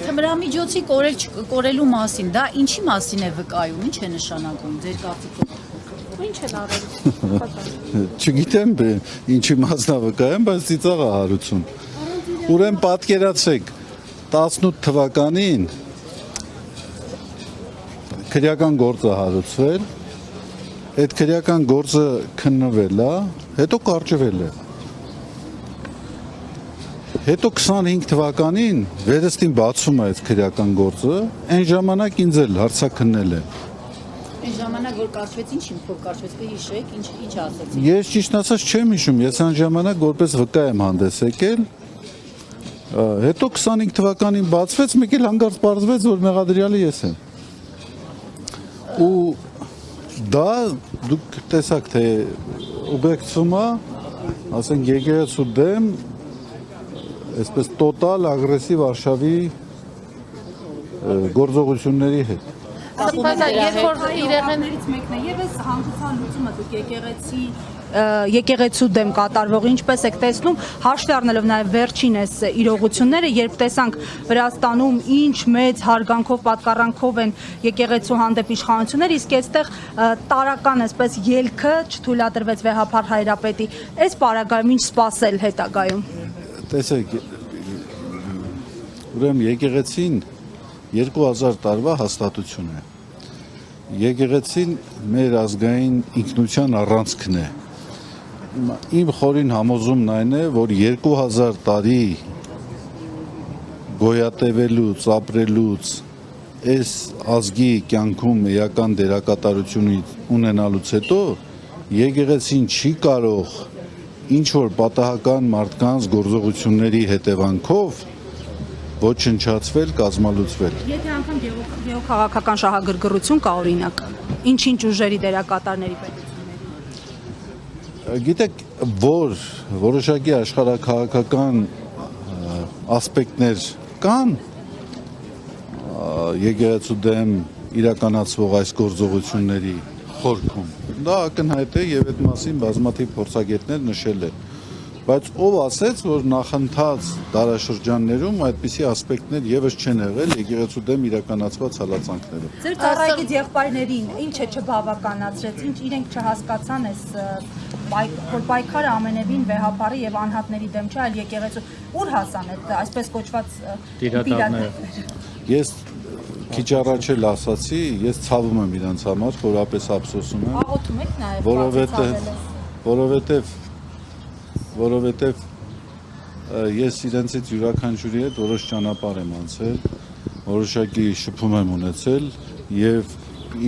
Թմրամիջոցի կորելու մասին, դա ինչի մասին է վկայում, ինչ է նշանակում ձեր կարծիքով։ Ինչ են արել։ Չգիտեմ ինչի մասն է վկայում, բայց ծիծաղ է հարություն։ Ուրեմն պատկերացրեք 18 թվականին քրեական գործ է հարուցվել, այդ քրեական գործը քննվել է, հետո կարճվել է։ Հետո 25 թվականին վերստին բացում է այդ քրեական գործը, այն ժամանակ ինձ էլ հարցաքննել է։ Այն ժամանակ որ կարճվեց, ինչ ինքով կարճվեց, կհիշեք, ինչ ասացիք։ Ես ճիշտ ասած չեմ հիշում, ես այն ժամանակ որպես վկա եմ հանդես եկել։ Հետո 25 թվականին բացվեց, մեկ էլ հանկարծ պարզվեց, որ մեղադրյալը ես եմ։ Ու դա դուք տեսաք, թե ուղեկցում է, ասենք եկեղեցու դեմ, այսպես տոտալ ագրեսիվ արշավի գործողությունների հետ։ Երեխաներից մեկն է եւս հանգուցան լուծումը դուք եկեղեցու դեմ կատարվող ինչպես եք տեսնում, հաշվի առնելով նաև վերջինս իրողությունները, երբ տեսանք Վրաստանում ինչ մեծ հարգանքով, պատկառանքով են եկեղեցու հանդեպ իշխանությունները, իսկ այստեղ տարական այսպես ելքը չթույլատրվեց Վեհափար Հայրապետի, այս պարագայում ինչ սպասել հետագայում։ Տեսեք, ուրեմն եկեղեցին 2000 տարվա հաստատություն է։ Եկեղեցին մեր ազգային ինքնության առանցքն է։ Իմ խորին համոզումն այն է, որ 2000 տարի գոյատևելուց, ապրելուց, այս ազգի կյանքում էական դերակատարություն ունենալուց հետո եկեղեցին չի կարող ինչ-որ պատահական մարդկանց գործողությունների հետևանքով ոչնչացվել, կազմալուծվել։ Եթե անգամ գեոքաղաքական շահագրգռություն կա օրինակ, ինչ-ինչ ուժերի դերակատարների պետությունների։ Գիտեք, որ որոշակի աշխարհաքաղաքական ասպեկտներ կան եկեղեցու դեմ իրականացվող այս գործողությունների խորքում, դա ակնհայտ է եւ այդ մասին բազմաթիվ փորձագետներ նշել են։ Բայց ով ասեց, որ նախընթաց դարաշրջաններում այդպիսի ասպեկտներ եւս չեն եղել եկեղեցու դեմ իրականացված հալածանքներով։ Ձեր ծառայից եղբայրներին ինչ է չբավականացրեց, ինչ իրենք չհասկացան այս որ պայքարը ամենևին Վեհափարի եւ անհատների դեմ չէ, այլ եկեղեցու ուր հասան այդ այսպես կոչված պիրատները։ Ես քիչ առաջ էլ ասացի, ես ցավում եմ իրանց համար, խորապես ափսոսում եմ։ Աղոթում եք նաեւ, որովհետև ես իրենցից յուրաքանչյուրի հետ որոշ ճանապարհ եմ անցել, որոշակի շփում եմ ունեցել եւ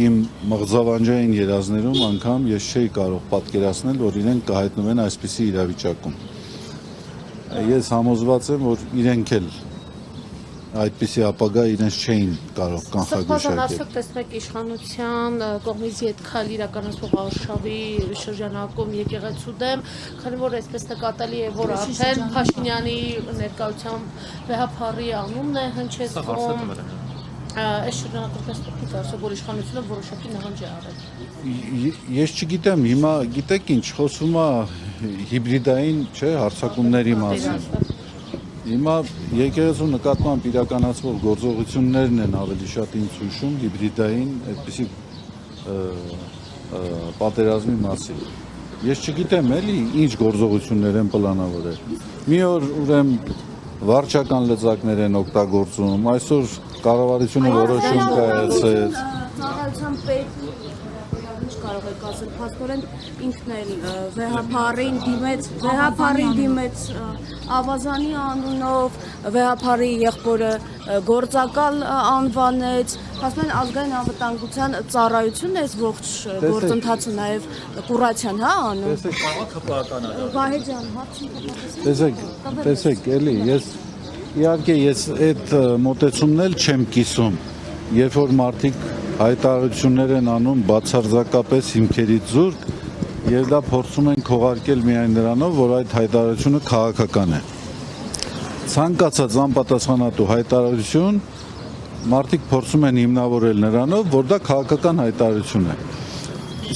իմ մղձավանջային երազներում անգամ ես չէի կարող պատկերացնել, որ իրենք կհայտնվեն այսպիսի իրավիճակում։ Ես համոզված եմ, որ իրենք էլ այդպիսի ապագա իրենց չէին կարող կանխագուշակել։ Ասեք, տեսնեք իշխանության կողմից ետքալ իրականացվող արշավի շրջանակում եկեղեցու դեմ, քանի որ այսպես նկատելի է, որ արդեն Փաշինյանի ներկայությամբ Վեհափարի անունն է հնչեցվում, այս շրջանակում տեսնեք, որ իշխանությունը որոշակի նահանջ է արել։ Ես չգիտեմ, հիմա գիտեք ինչ, խոսում է հիբրիդային, չէ, հարձակումների մասին։ Հիմա եկեղեցու նկատմամբ իրականացվող գործողություններն են ավելի շատ ինձ հուշում հիբրիդային այդպիսի պատերազմի մասին։ Ես չգիտեմ էլի ինչ գործողություններ են պլանավորել։ Մի օր ուրեմն վարչական լծակներ են օգտագործում, այսօր կառավարությունը որոշում կայացրեց։ Ծառայության պետ կարող եք ասել, փաստորեն ինքն էլ Վեհափարին դիմեց ավազանի անունով, Վեհափարի եղբորը գործակալ անվանեց, փաստորեն ազգային անվտանգության ծառայությունն է ողջ գործընթացը նաև կուրացիան, հա, անում։ Տեսեք, քաղաքը պարտանալ։ Վահե ջան, հարցին տեսեք, էլի, իհարկե ես այդ մոտեցումն էլ չեմ կիսում, երբ որ մարդիկ հայտարարություններ են անում բացարձակապես հիմքերից զուրկ եւ դա փորձում են քողարկել միայն նրանով, որ այդ հայտարարությունը քաղաքական է։ Ցանկացած անպատասխանատու հայտարարություն մարդիկ փորձում են հիմնավորել նրանով, որ դա քաղաքական հայտարարություն է։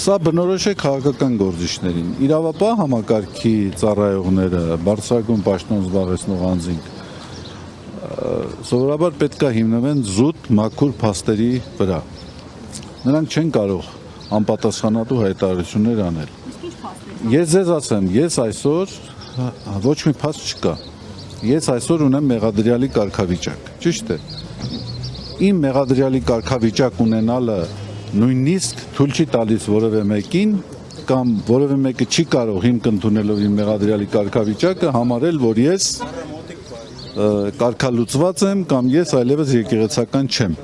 Սա բնորոշ է քաղաքական գործիչներին, իրավապահ համակարգի ծառայողները, բարձրագույն պաշտոն զբաղեցնող անձինք սովորաբար պետք է հիմնվեն զուտ մաքուր փաստերի վրա։ Նրանք չեն կարող անպատասխանատու հայտարարություններ անել։ Ես ձեզ ասեմ, ես այսօր ոչ մի փաստ չկա։ Ես այսօր ունեմ մեղադրյալի կարգավիճակ, ճիշտ է։ Իմ մեղադրյալի կարգավիճակ ունենալը նույնիսկ թույլ չի տալիս որևէ մեկին կամ որևէ մեկը չի կարող հիմք ընդունելով իմ մեղադրյալի կարգավիճակը համարել, որ ես կարգալուծված եմ կամ ես այլևս եկեղեցական չեմ։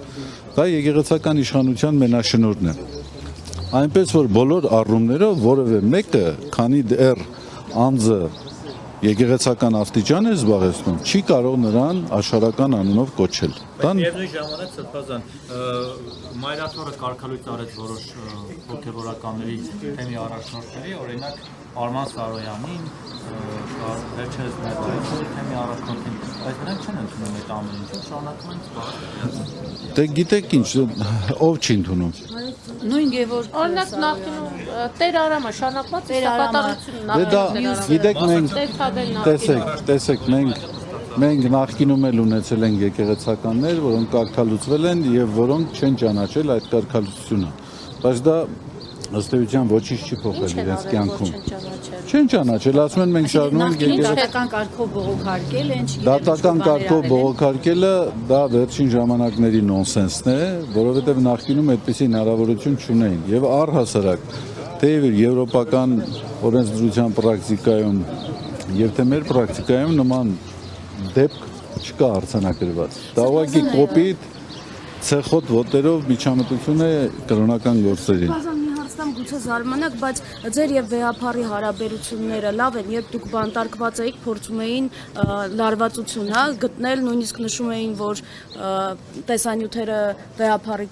Դա եկեղեցական իշխանության մենաշնորհն է։ Այնպես որ բոլոր առումներով որևէ մեկը, քանի դեռ անձը եկեղեցական աստիճան է զբաղեցնում, չի կարող նրան աշխարհական անունով կոչել։ Միևնույն ժամանակ Սրբազան մայրաթորը կարգալույծ արեց որոշ հոգևորականների թեմի առաջնորդների, օրինակ Արման Սարոյանին, վերջերս ներկայացրել թեմի առաջնորդին, բայց նրանք չեն ընդունում այդ ամեն ինչը, շարունակում են զբաղվել։ Դե գիտեք ինչ, ով չի ընդունում։ Նույն Գևորգ Օրինակ նախկինում Տեր Արամը շարունակված է կատարությունն Դե դա գիտեք մենք տեսեք մենք նախկինում էլ ունեցել ենք եկեղեցականներ, որոնք կարգալուծվել են եւ որոնք չեն ճանաչել այդ կարգալուծությունը։ Բայց դա ըստ էության ոչինչ չի փոխել իրենց կյանքում։ Չեն ճանաչել, ասում են մենք շարունակում ենք դատական կարգով բողոքարկել են, չգիտեմ։ Դատական կարգով բողոքարկելը դա վերջին ժամանակների նոնսենսն է, որովհետեւ նախկինում այդպիսի հնարավորություն չունեին եւ առհասարակ թեև եվրոպական օրենսդրության պրակտիկայում եւ թե մեր պրակտիկայում նման դեպք չկա արձանագրված։ Դա ուղղակի կոպիտ ցեխոտ ոտերով միջամտություն է կրոնական գործերին։ Գուցե զարմանաք, բայց ձեր եւ վեհափառի հարաբերությունները լավ են, երբ դուք բանտարկված էիք, փորձում էին լարվածություն, հա, գտնել, նույնիսկ նշում էին, որ տեսանյութերը վեհափառի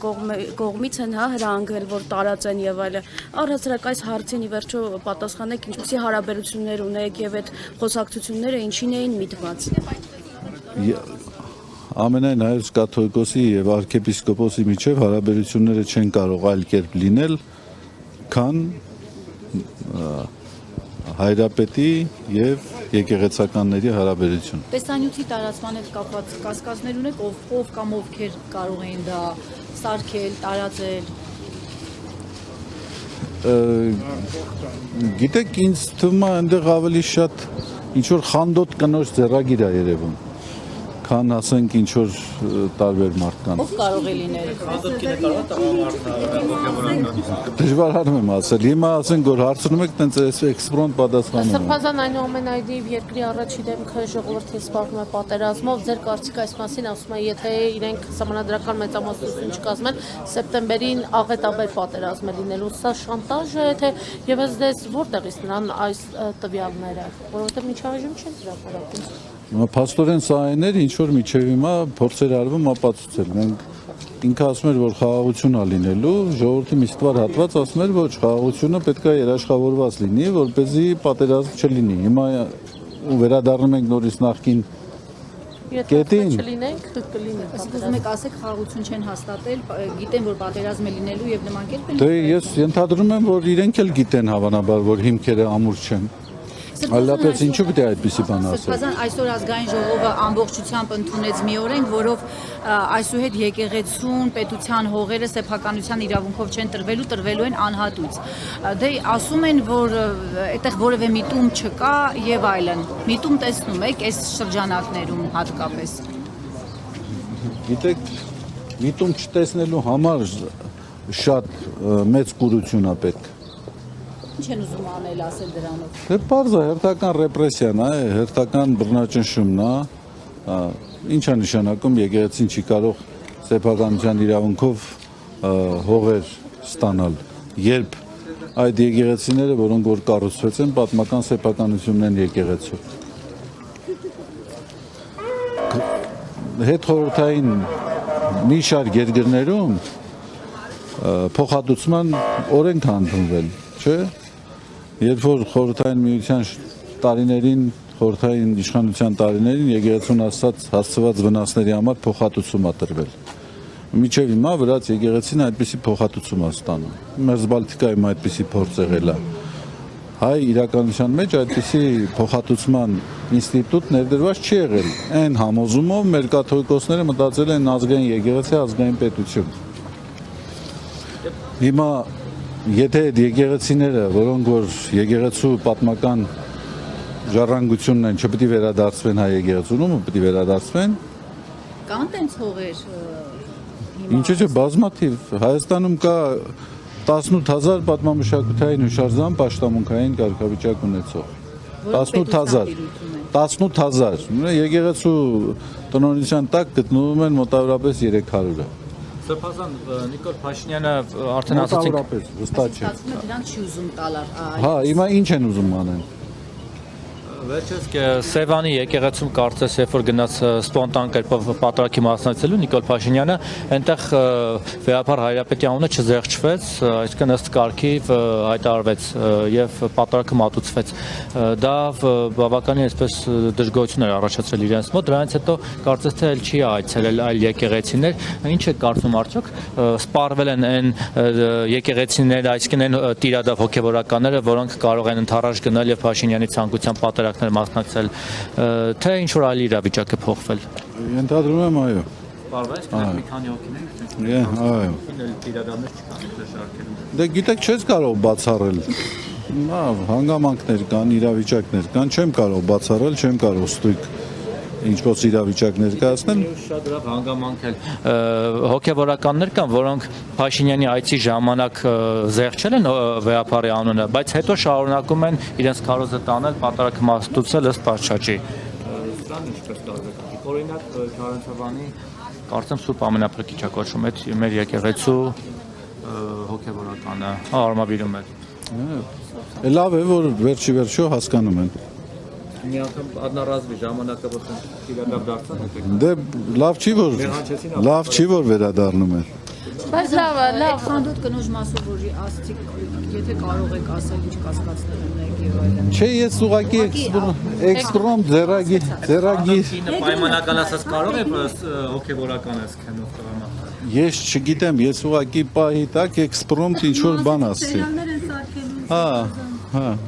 կողմից են, հա, հրահանգվել, որ տարածեն եւ այլը։ Առհասարակ այս հարցին ի վերջո պատասխանեք, ինչպիսի հարաբերություններ ունեք եւ այդ խոսակցությունները ինչին էին միտված։ Ամենայն հայոց կաթողիկոսի եւ arczepiskopos-ի միջև հարաբերությունները չեն կարող այլ կերպ լինել, քան հայրապետի եւ եկեղեցականների հարաբերություն։ Տեսանյութի տարածման հետ կապված կասկածներ ունեք, ով կամ ովքեր կարող էին դա սարքել, տարածել։ Գիտեք, ինձ թվում է այնտեղ ավելի շատ ինչ որ խանդոտ կնոջ ձեռագիր է երևում, քան ասենք ինչ որ տարբեր մարդկանց։ Ով կարող է լինել։ Դժվարանում եմ ասել։ Հիմա ասենք որ հարցնում եք, տենց էքսպրոնտ պատասխանում եմ։ Սրբազան այնուամենայնիվ երկրի առաջի դեմքը ժողովրդին սպառնում է պատերազմով, ձեր կարծիքը այս մասին ասում է, եթե իրենք սահմանադրական մեծամասնություն չկազմեն, սեպտեմբերին աղետաբեր պատերազմ է լինելու, սա շանտաժ է, թե եւս դες որտեղից նրան այս տվյալները, որովհետեւ մինչ այժմ չեն հրապարակում։ Փաստորեն սա այներ ինչ որ միջև հիմա փորձեր արվում ապացուցել։ Մենք ինքը ասում էր որ խաղաղություն է լինելու, ժողովրդի մի ստվար հատված ասում էր որ խաղաղությունը պետք է երաշխավորված լինի, որպեսզի պատերազմ չլինի։ Հիմա ու վերադառնում ենք նորից նախքին կետին։ Չլինենք, կլինի։ Այսինքն ուզում եք ասեք խաղաղություն չեն հաստատել, գիտեն որ պատերազմ է լինելու եւ նման կերպ են։ Դե ես ենթադրում եմ որ իրենք էլ գիտեն հավանաբար որ հիմքերը ամուր չեն։ Այլապես ինչու պետք է այդպիսի բան ասել։ Սրբազան այսօր ազգային ժողովը ամբողջությամբ ընդունեց մի օրենք, որով այսուհետ եկեղեցուն, պետության հողերը սեփականության իրավունքով չեն տրվելու են անհատույց։ Դե ասում են, որ այդտեղ որևէ միտում չկա եւ այլն։ Միտում տեսնում եք այս շրջանակներում հատկապես։ Գիտեք, միտում չտեսնելու համար շատ մեծ կուրություն է պետք։ Ինչ են ուզում անել ասել դրանով։ Դե պարզ է, հերթական ռեպրեսիան է, հերթական բռնաճնշումն է, ինչ է նշանակում եկեղեցին չի կարող սեփականության իրավունքով հողեր ստանալ, երբ այդ եկեղեցիները, որոնք որ կառուցվեցին, պատմական սեփականությունն են եկեղեցու։ Հետխորհրդային մի շարք երկրներում փոխհատուցման օրենք ընդունվել, չէ՞։ Երբ որ խորհրդային միության տարիներին, խորհրդային իշխանության տարիներին եկեղեցուն հասցված վնասների համար փոխհատուցում է տրվել։ Մինչև հիմա վրաց եկեղեցին այդպիսի փոխհատուցում է ստանում։ Մերձբալթիկայում այդպիսի փորձ եղել է։ հայ իրականության մեջ այդպիսի փոխհատուցման ինստիտուտ ներդրված չի եղել։ Այն համոզումով մեր կաթողիկոսները մտածել են ազգային եկեղեցի, ազգային պետություն։ Հիմա եթե այդ եկեղեցիները, որոնք որ եկեղեցու պատմական ժառանգությունն են, չպետք է վերադարձվեն հայ եկեղեցուն, ումը պետք է վերադարձվեն։ Կան տենց հողեր Ինչու՞ չէ, բազմաթիվ Հայաստանում կա 18000 պատմամշակութային հուշարձան պաշտամունքային կարգավիճակ ունեցող։ 18000 եկեղեցու տնօրինության տակ գտնվում են մոտավորապես 300-ը։ Սրբազան Նիկոլ Փաշինյանը արդեն ասացինք Մոտավորապես, վստահ չէ։ Ստացվում է դրանք չի ուզում տալ Հա, հիմա ինչ են ուզում անեն։ Վերջերս Սևանի եկեղեցում կարծես երբ որ գնաց սպոնտան կերպով պատրակի մասնակցելու Նիկոլ Փաշինյանը այնտեղ վեհապար Հայրապետյանունը չզեղչվեց, այսինքն ըստ կարգի հայտարարվեց եւ պատրակը մատուցվեց։ Դա բավականին այսպես դժգոհություն էր առաջացրել իրենց մոտ, դրանից հետո կարծես թե չի այցելել այլ եկեղեցիներ։ Ինչ է կարծում արդյոք սպառվել են այն եկեղեցիները, այսինքն այն տիրադավ հոգեվորականները, որոնք կարող են ընդառաջ գնալ եւ Փաշինյանի ցանկության պատրակներ մասնակցել, թե ինչ որ այլ իրավիճակ է փոխվել։ Ենթադրում եմ այո։ Պարվեց մի քանի հոգիներ։ Այո։ Տիրադավներ չկան շարքերում։ Դե գիտեք, չես կարող բացառել։ Նա հանգամանքներ կան, իրավիճակներ կան, չեմ կարող բացառել, չեմ կարող ստույգ ինչ-որ իրավիճակ ներկայացնել։ Շատ լավ հանգամանք էլ հոգեվորականներ կան, որոնք Փաշինյանի այցի ժամանակ զեղչել են վեհապարի անունը, բայց հետո շարունակում են իրենց քարոզը տանել, պատարակը մատուցել ըստ պատշաճի։ Սրան ինչպես տարբերակ։ Օրինակ Քարանցավանի կարծեմ Սուրբ Ամենափրկիչը կոչվում է մեր եկեղեցու հոգեվորականը, արմավիրում է։ Լավ է, որ վերջի վերջո հասկանում են։ Մի անգամ adnaraзвի ժամանակը ոչ իրական դարձան։ Դե լավ չի որ վերադառնում են։ Բայց լավ է, լավ։ Խանդոտ կնոջ մասով որի ասցիք, եթե կարող եք ասել ինչ կասկածներ ունեք եւ այլն։ Չէ, ես ուղղակի էքսպրոմ ձեռագիր Պայմանական ասած կարող է հոգեվորական է սքենով տղամա։ Ես չգիտեմ, ես ուղղակի պահի տակ էքսպրոմտ ինչ որ բան ասցի։ Հա, հա։